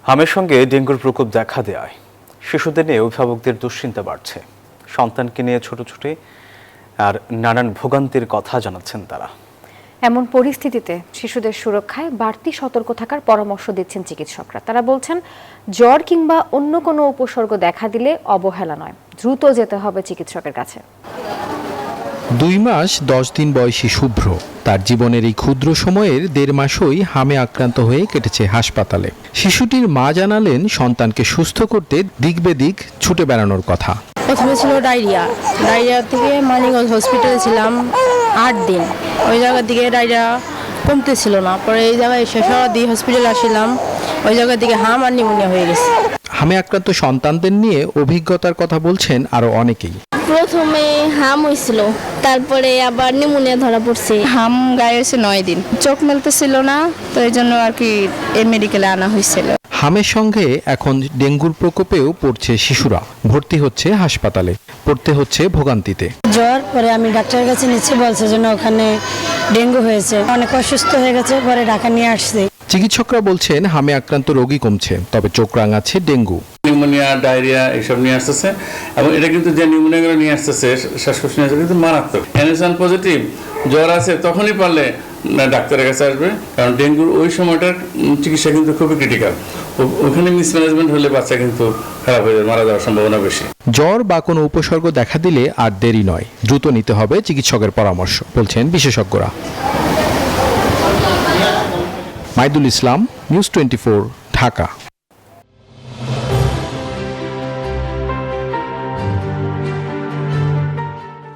হামের সঙ্গে ডেঙ্গুর প্রকোপ দেখা দেয় শিশুদের নিয়ে অভিভাবকদের দুশ্চিন্তা বাড়ছে। সন্তানকে নিয়ে ছোটাছুটি আর নানান ভোগান্তির কথা জানাচ্ছেন তারা। এমন পরিস্থিতিতে শিশুদের সুরক্ষায় বাড়তি সতর্ক থাকার পরামর্শ দিচ্ছেন চিকিৎসকরা। তারা বলছেন, জ্বর কিংবা অন্য কোনো উপসর্গ দেখা দিলে অবহেলা নয়, দ্রুত যেতে হবে চিকিৎসকের কাছে। 2 মাস 10 দিন বয়সী শুভ্র তার জীবনের এই ক্ষুদ্র সময়ের 1.5 মাসই হামে আক্রান্ত হয়ে কেটেছে হাসপাতালে। শিশুটির মা জানালেন, সন্তানকে সুস্থ করতে দিক বেদিক ছুটে বেড়ানোর কথা। প্রথমে ছিল ডায়রিয়া থেকে মানিকগঞ্জ হসপিটালে ছিলাম 8 দিন। ওই জায়গা থেকে ডায়রিয়া কমতেছিল না, পরে এই জায়গায় এসে সরাদি হসপিটালে আসলাম, ওই জায়গা থেকে হাম আর নিউমোনিয়া হয়ে গেছে। হামে আক্রান্ত সন্তানদের নিয়ে অভিজ্ঞতার কথা বলছেন আরো অনেকেই। প্রথমে হাম হয়েছিল, তারপরে আবার নিউমোনিয়া ধরা পড়ছে। হাম গায়ে হয়েছে 9 দিন, চোখ মেলতেছিল না, তো এই জন্য আর কি মেডিকেলে আনা হয়েছিল। হামের সঙ্গে এখন ডেঙ্গুর প্রকোপেও পড়ছে শিশুরা। ভর্তি হচ্ছে হাসপাতালে, পড়তে হচ্ছে ভোগান্তিতে। জ্বর, পরে আমি ডাক্তারের কাছে নিচ্ছি, বলছে জন্য ওখানে ডেঙ্গু হয়েছে, অনেক অসুস্থ হয়ে গেছে, পরে ঢাকা নিয়ে আসছে। চিকিৎসকরা বলছেন, হামে আক্রান্ত রোগী কমছে, তবে চোখ রাঙাচ্ছে ডেঙ্গু। নিউমোনিয়া, ডায়রিয়া এসব নিয়ে আসতেছে, এবং এটা কিন্তু যে নিউমোনিয়াগুলো নিয়ে আসতেছে, শ্বাসকষ্ট নিয়ে আসছে কিন্তু মারাত্মক। NH1 পজিটিভ জ্বর আছে, তখনই পারলে ডাক্তারের কাছে আসবে, কারণ ডেঙ্গুর ওই সময়টার চিকিৎসা কিন্তু খুবই ক্রিটিক্যাল। ওখানে মিসম্যানেজমেন্ট হলে বাচ্চা কিন্তু খারাপ হয়ে যাবে, মারা যাওয়ার সম্ভাবনা বেশি। জ্বর বা কোনো উপসর্গ দেখা দিলে আর দেরি নয়, দ্রুত নিতে হবে চিকিৎসকের পরামর্শ, বলছেন বিশেষজ্ঞরা। মাইদুল ইসলাম, নিউজ 24, ঢাকা।